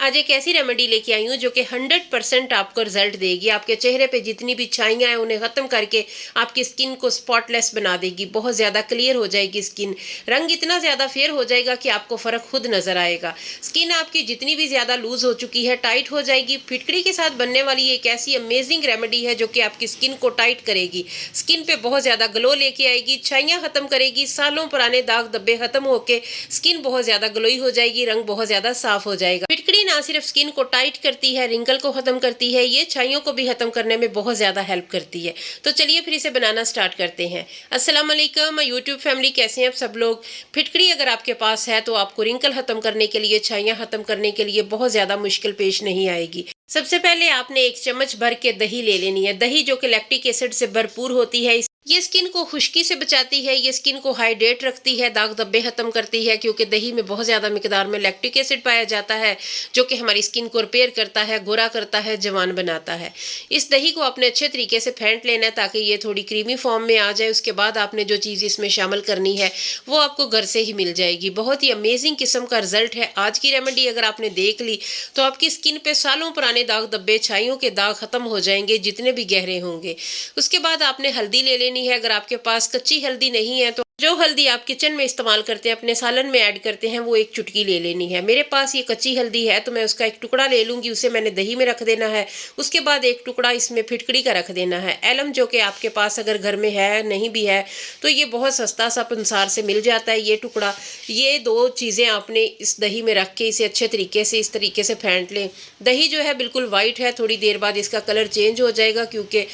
आज एक ऐसी रेमेडी लेके आई हूँ जो कि 100% आपको रिजल्ट देगी। आपके चेहरे पे जितनी भी छाइयाँ हैं उन्हें ख़त्म करके आपकी स्किन को स्पॉटलेस बना देगी। बहुत ज़्यादा क्लियर हो जाएगी स्किन, रंग इतना ज़्यादा फेयर हो जाएगा कि आपको फ़र्क खुद नज़र आएगा। स्किन आपकी जितनी भी ज़्यादा लूज़ हो चुकी है टाइट हो जाएगी। फिटकड़ी के साथ बनने वाली एक ऐसी अमेजिंग रेमेडी है जो कि आपकी स्किन को टाइट करेगी, स्किन पे बहुत ज़्यादा ग्लो लेके आएगी, छाइयाँ ख़त्म करेगी, सालों पुराने दाग धब्बे ख़त्म होके स्किन बहुत ज़्यादा ग्लोई हो जाएगी, रंग बहुत ज़्यादा साफ हो जाएगा। फिटकड़ी ना सिर्फ स्किन को टाइट करती है, रिंकल को खत्म करती है, ये छाइयों को भी खत्म करने में बहुत ज्यादा हेल्प करती है। तो चलिए फिर इसे बनाना स्टार्ट करते हैं। अस्सलाम वालेकुम यूट्यूब फैमिली, कैसे हैं आप सब लोग। फिटकड़ी अगर आपके पास है तो आपको रिंकल खत्म करने के लिए, छाइयां खत्म करने के लिए बहुत ज्यादा मुश्किल पेश नहीं आएगी। सबसे पहले आपने एक चम्मच भर के दही ले लेनी है। दही जो कि लैक्टिक एसिड से भरपूर होती है, ये स्किन को खुश्की से बचाती है, ये स्किन को हाइड्रेट रखती है, दाग धब्बे खत्म करती है, क्योंकि दही में बहुत ज़्यादा मिकदार में लैक्टिक एसिड पाया जाता है जो कि हमारी स्किन को रिपेयर करता है, गोरा करता है, जवान बनाता है। इस दही को आपने अच्छे तरीके से फेंट लेना है ताकि ये थोड़ी क्रीमी फॉर्म में आ जाए। उसके बाद आपने जो चीज़ इसमें शामिल करनी है वो आपको घर से ही मिल जाएगी। बहुत ही अमेजिंग किस्म का रिजल्ट है आज की रेमेडी। अगर आपने देख ली तो आपकी स्किन पे सालों पुराने दाग धब्बे, छाइयों के दाग खत्म हो जाएंगे, जितने भी गहरे होंगे। उसके बाद आपने हल्दी ले लेनी है। अगर आपके पास कच्ची हल्दी नहीं है तो जो हल्दी आप किचन में इस्तेमाल करते हैं, अपने सालन में ऐड करते हैं, वो एक चुटकी ले लेनी है। मेरे पास ये कच्ची हल्दी है तो मैं उसका एक टुकड़ा ले लूंगी, उसे मैंने दही में रख देना है। उसके बाद एक टुकड़ा इसमें फिटकड़ी का रख देना है। एलम जो कि आपके पास अगर घर में है, नहीं भी है तो ये बहुत सस्ता सा पंसार से मिल जाता है ये टुकड़ा। ये दो चीज़ें आपने इस दही में रख के इसे अच्छे तरीके से इस तरीके से फेंट लें। दही जो है बिल्कुल वाइट है, थोड़ी देर बाद इसका कलर चेंज हो जाएगा क्योंकि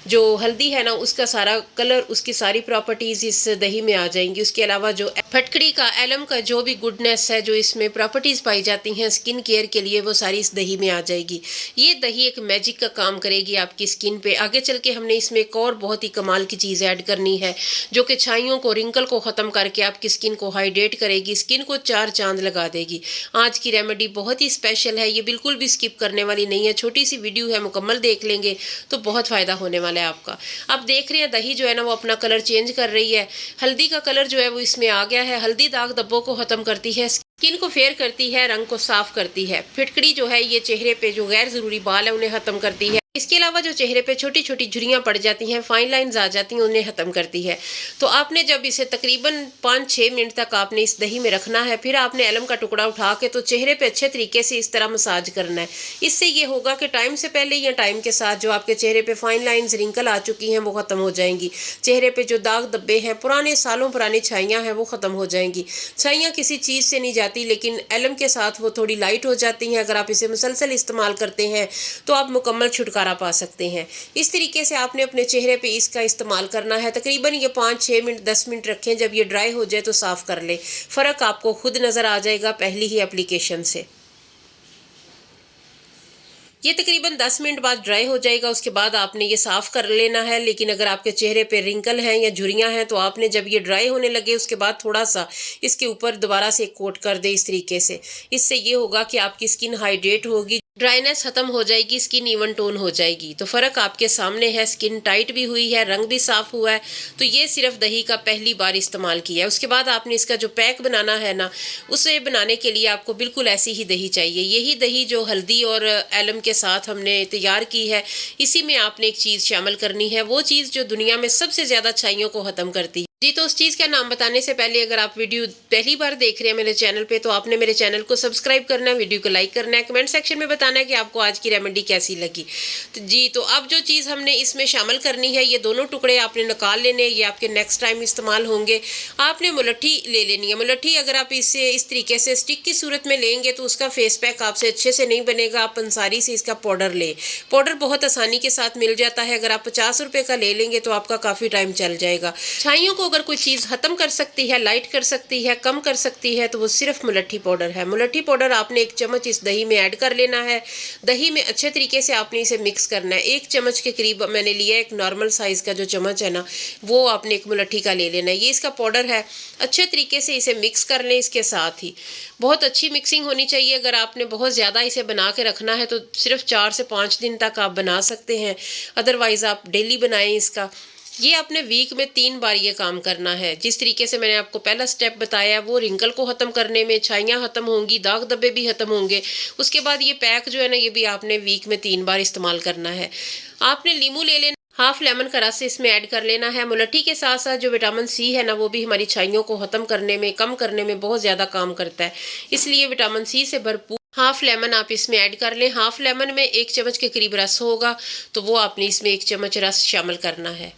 जो हल्दी है ना उसका सारा कलर, उसकी सारी प्रॉपर्टीज़ इस दही में आ जाएंगी। उसके अलावा जो फटकड़ी का, एलम का जो भी गुडनेस है, जो इसमें प्रॉपर्टीज पाई जाती हैं स्किन केयर के लिए, वो सारी इस दही में आ जाएगी। ये दही एक मैजिक का काम करेगी आपकी स्किन पे। आगे चल के हमने इसमें एक और बहुत ही कमाल की चीज़ ऐड करनी है जो कि छाइयों को, रिंकल को ख़त्म करके आपकी स्किन को हाइड्रेट करेगी, स्किन को चार चांद लगा देगी। आज की रेमेडी बहुत ही स्पेशल है, ये बिल्कुल भी स्किप करने वाली नहीं है। छोटी सी वीडियो है, मुकम्मल देख लेंगे तो बहुत फ़ायदा होने वाला है आपका। आप देख रहे हैं दही जो है ना वो अपना कलर चेंज कर रही है। हल्दी का कलर जो है वो इसमें आ गया है। हल्दी दाग धब्बों को खत्म करती है, स्किन को फेयर करती है, रंग को साफ करती है। फिटकड़ी जो है ये चेहरे पे जो गैर जरूरी बाल है उन्हें खत्म करती है। इसके अलावा जो चेहरे पे छोटी छोटी झुर्रियां पड़ जाती हैं, फाइन लाइंस आ जाती हैं, उन्हें खत्म करती है। तो आपने जब इसे तकरीबन 5-6 मिनट तक आपने इस दही में रखना है, फिर आपने एलम का टुकड़ा उठा के तो चेहरे पे अच्छे तरीके से इस तरह मसाज करना है। इससे ये होगा कि टाइम से पहले या टाइम के साथ जो आपके चेहरे पे फाइन लाइंस, रिंकल आ चुकी हैं वो खत्म हो जाएंगी। चेहरे पे जो दाग धब्बे हैं, पुराने सालों पुरानी छाइयाँ हैं, वो खत्म हो जाएंगी। छाइयाँ किसी चीज़ से नहीं जाती, लेकिन एलम के साथ वो थोड़ी लाइट हो जाती हैं। अगर आप इसे मुसलसल इस्तेमाल करते हैं तो आप मुकम्मल छुटकारा पा सकते हैं। इस तरीके से आपने अपने चेहरे पे इसका इस्तेमाल करना है। तकरीबन ये 5-6 मिनट 10 मिनट रखें। जब ये ड्राई हो जाए तो साफ कर लें। फ़र्क आपको खुद नज़र आ जाएगा पहली ही एप्लीकेशन से। ये तकरीबन 10 मिनट बाद ड्राई हो जाएगा। उसके बाद आपने ये साफ़ कर लेना है। लेकिन अगर आपके चेहरे पे रिंकल हैं या झुर्रियाँ हैं तो आपने जब ये ड्राई होने लगे उसके बाद थोड़ा सा इसके ऊपर दोबारा से कोट कर दे इस तरीके से। इससे ये होगा कि आपकी स्किन हाइड्रेट होगी, ड्राइनेस खत्म हो जाएगी, स्किन इवन टोन हो जाएगी। तो फ़र्क आपके सामने है, स्किन टाइट भी हुई है, रंग भी साफ़ हुआ है। तो ये सिर्फ दही का पहली बार इस्तेमाल किया है। उसके बाद आपने इसका जो पैक बनाना है ना, उसे बनाने के लिए आपको बिल्कुल ऐसी ही दही चाहिए। यही दही जो हल्दी और एलम के साथ हमने तैयार की है, इसी में आपने एक चीज़ शामिल करनी है, वो चीज़ जो दुनिया में सबसे ज़्यादा छाइयों को ख़त्म करती है। जी, तो उस चीज़ का नाम बताने से पहले अगर आप वीडियो पहली बार देख रहे हैं मेरे चैनल पे तो आपने मेरे चैनल को सब्सक्राइब करना है, वीडियो को लाइक करना है, कमेंट सेक्शन में बताना है कि आपको आज की रेमेडी कैसी लगी। तो जी, तो अब जो चीज़ हमने इसमें शामिल करनी है, ये दोनों टुकड़े आपने निकाल लेने, ये आपके नेक्स्ट टाइम इस्तेमाल होंगे। आपने मुलट्ठी ले लेनी है। मुलट्ठी अगर आप इसे इस तरीके से स्टिक की सूरत में लेंगे तो उसका फेस पैक आपसे अच्छे से नहीं बनेगा। आप पंसारी से इसका पाउडर लें। पाउडर बहुत आसानी के साथ मिल जाता है। अगर आप 50 रुपये का ले लेंगे तो आपका काफ़ी टाइम चल जाएगा। छाइयों को अगर कोई चीज़ खत्म कर सकती है, लाइट कर सकती है, कम कर सकती है तो वो सिर्फ मुलट्ठी पाउडर है। मुलट्ठी पाउडर आपने 1 चम्मच इस दही में ऐड कर लेना है। दही में अच्छे तरीके से आपने इसे मिक्स करना है। 1 चम्मच के करीब मैंने लिया, एक नॉर्मल साइज़ का जो चम्मच है ना वो आपने एक मुलट्ठी का ले लेना है। ये इसका पाउडर है। अच्छे तरीके से इसे मिक्स कर लें। इसके साथ ही बहुत अच्छी मिक्सिंग होनी चाहिए। अगर आपने बहुत ज़्यादा इसे बना के रखना है तो सिर्फ 4 से 5 दिन तक आप बना सकते हैं, अदरवाइज़ आप डेली बनाएं इसका। ये आपने वीक में 3 बार ये काम करना है। जिस तरीके से मैंने आपको पहला स्टेप बताया वो रिंकल को ख़त्म करने में, छाइयाँ ख़त्म होंगी, दाग धब्बे भी ख़त्म होंगे। उसके बाद ये पैक जो है ना, ये भी आपने वीक में 3 बार इस्तेमाल करना है। आपने लीमू ले लेना, हाफ लेमन का रस इसमें ऐड कर लेना है। मुलट्ठी के साथ साथ जो विटामिन सी है ना, वो भी हमारी छाइयों को ख़त्म करने में, कम करने में बहुत ज़्यादा काम करता है। इसलिए विटामिन सी से भरपूर हाफ लेमन आप इसमें ऐड कर लें। हाफ लेमन में 1 चम्मच के करीब रस होगा, तो वो आपने इसमें 1 चम्मच रस शामिल करना है।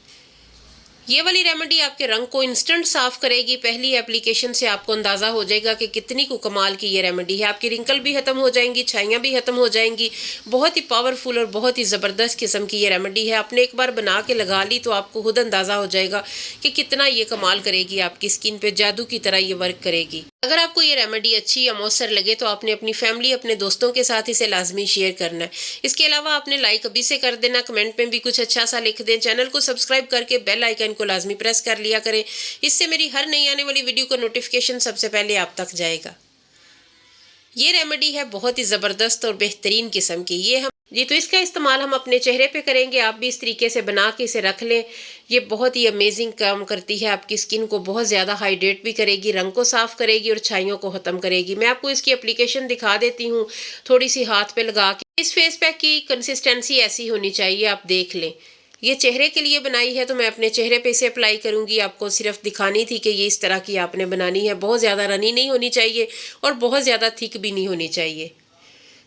ये वाली रेमेडी आपके रंग को इंस्टेंट साफ करेगी। पहली एप्लीकेशन से आपको अंदाज़ा हो जाएगा कि कितनी को कमाल की ये रेमेडी है। आपकी रिंकल भी ख़त्म हो जाएंगी, छाइयाँ भी ख़त्म हो जाएंगी। बहुत ही पावरफुल और बहुत ही ज़बरदस्त किस्म की ये रेमेडी है। आपने एक बार बना के लगा ली तो आपको खुद अंदाज़ा हो जाएगा कि कितना ये कमाल करेगी, आपकी स्किन पे जादू की तरह ये वर्क करेगी। अगर आपको ये रेमेडी अच्छी या मौसर लगे तो आपने अपनी फैमिली, अपने दोस्तों के साथ इसे लाजमी शेयर करना है। इसके अलावा आपने लाइक अभी से कर देना, कमेंट में भी कुछ अच्छा सा लिख दें। चैनल को सब्सक्राइब करके बेल आइकन को लाजमी प्रेस कर लिया करें। इससे मेरी हर नई आने वाली वीडियो का नोटिफिकेशन सबसे पहले आप तक जाएगा। ये रेमेडी है बहुत ही ज़बरदस्त और बेहतरीन किस्म की। ये हम तो इसका इस्तेमाल हम अपने चेहरे पे करेंगे। आप भी इस तरीके से बना के इसे रख लें। ये बहुत ही अमेजिंग काम करती है, आपकी स्किन को बहुत ज़्यादा हाइड्रेट भी करेगी, रंग को साफ़ करेगी और छाइयों को ख़त्म करेगी। मैं आपको इसकी एप्लीकेशन दिखा देती हूँ, थोड़ी सी हाथ पे लगा के। इस फेस पैक की कंसिस्टेंसी ऐसी होनी चाहिए, आप देख लें। ये चेहरे के लिए बनाई है तो मैं अपने चेहरे पे इसे अप्लाई करूंगी। आपको सिर्फ दिखानी थी कि ये इस तरह की आपने बनानी है। बहुत ज़्यादा रनी नहीं होनी चाहिए और बहुत ज़्यादा थिक भी नहीं होनी चाहिए।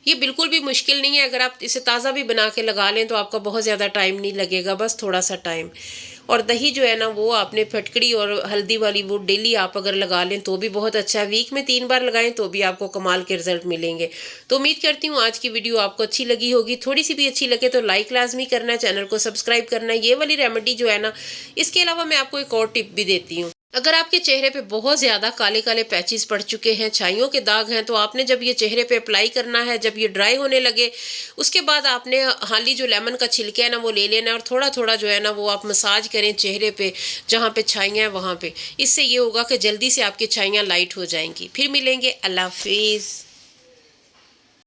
ये बिल्कुल भी मुश्किल नहीं है। अगर आप इसे ताज़ा भी बना के लगा लें तो आपका बहुत ज़्यादा टाइम नहीं लगेगा, बस थोड़ा सा टाइम। और दही जो है ना, वो आपने फटकड़ी और हल्दी वाली वो डेली आप अगर लगा लें तो भी बहुत अच्छा है। वीक में 3 बार लगाएं तो भी आपको कमाल के रिजल्ट मिलेंगे। तो उम्मीद करती हूँ आज की वीडियो आपको अच्छी लगी होगी। थोड़ी सी भी अच्छी लगे तो लाइक लाजमी करना है, चैनल को सब्सक्राइब करना है। ये वाली रेमेडी जो है ना, इसके अलावा मैं आपको एक और टिप भी देती हूँ। अगर आपके चेहरे पे बहुत ज़्यादा काले काले पैचेस पड़ चुके हैं, छाइयों के दाग हैं, तो आपने जब ये चेहरे पे अप्लाई करना है, जब ये ड्राई होने लगे, उसके बाद आपने हाली जो लेमन का छिलका है ना, वो ले लेना है और थोड़ा थोड़ा जो है ना, वो आप मसाज करें चेहरे पे, जहाँ पे छाइयाँ हैं वहाँ पे। इससे ये होगा कि जल्दी से आपकी छाइयाँ लाइट हो जाएंगी। फिर मिलेंगे, अल्लाह हाफिज़।